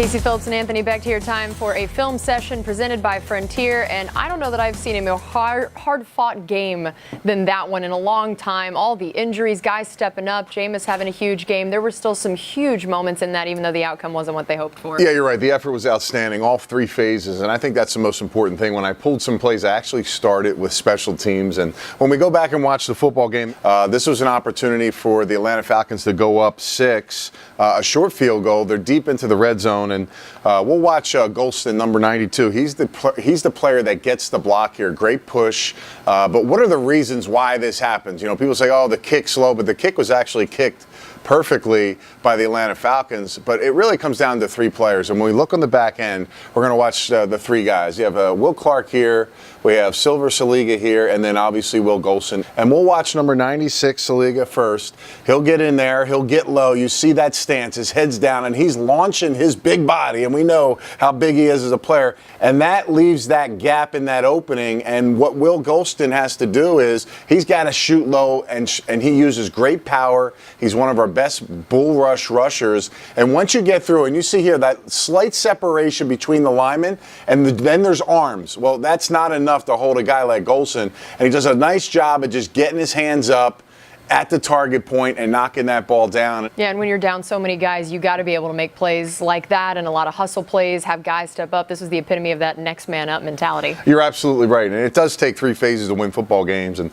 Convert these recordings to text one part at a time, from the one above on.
Casey Phillips and Anthony Becht here. Time for a film session presented by Frontier. And I don't know that I've seen a more hard-fought game than that one in a long time. All the injuries, guys stepping up, Jameis having a huge game. There were still some huge moments in that, even though the outcome wasn't what they hoped for. Yeah, you're right. The effort was outstanding, all three phases. And I think that's the most important thing. When I pulled some plays, I actually started with special teams. And when we go back and watch the football game, this was an opportunity for the Atlanta Falcons to go up 6, a short field goal. They're deep into the red zone. And we'll watch Golston, number 92. He's the player that gets the block here. Great push. But what are the reasons why this happens? You know, people say, oh, the kick's low, but the kick was actually kicked perfectly by the Atlanta Falcons. But it really comes down to 3 players. And when we look on the back end, we're going to watch the 3 guys. You have Will Clark here. We have Silver Saliga here, and then obviously Will Golston. And we'll watch number 96, Saliga, first. He'll get in there. He'll get low. You see that stance. His head's down, and he's launching his big body, and we know how big he is as a player. And that leaves that gap in that opening. And what Will Golston has to do is he's got to shoot low, and he uses great power. He's one of our best bull rush rushers. And once you get through, and you see here that slight separation between the linemen, and then there's arms. Well, that's not enough to hold a guy like Golston, and he does a nice job of just getting his hands up at the target point and knocking that ball down. Yeah, and when you're down so many guys, you got to be able to make plays like that, and a lot of hustle plays, have guys step up. This is the epitome of that next man up mentality. You're absolutely right, and it does take 3 phases to win football games. And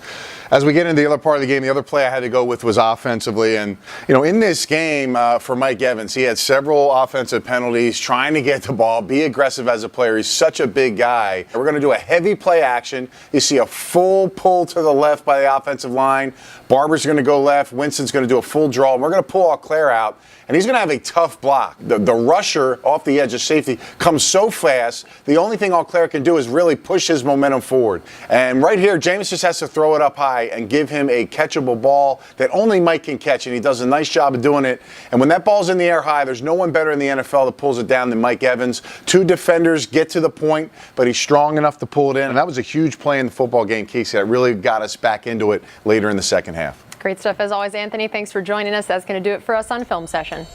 as we get into the other part of the game, the other play I had to go with was offensively. And, you know, in this game for Mike Evans, he had several offensive penalties, trying to get the ball, be aggressive as a player. He's such a big guy. We're going to do a heavy play action. You see a full pull to the left by the offensive line. Barber's going to go left. Winston's going to do a full draw. And we're going to pull Auclair out, and he's going to have a tough block. The rusher off the edge of safety comes so fast, the only thing Auclair can do is really push his momentum forward. And right here, Jameis just has to throw it up high and give him a catchable ball that only Mike can catch, and he does a nice job of doing it. And when that ball's in the air high, there's no one better in the NFL that pulls it down than Mike Evans. 2 defenders get to the point, but he's strong enough to pull it in. And that was a huge play in the football game, Casey. That really got us back into it later in the second half. Great stuff as always, Anthony. Thanks for joining us. That's going to do it for us on Film Session.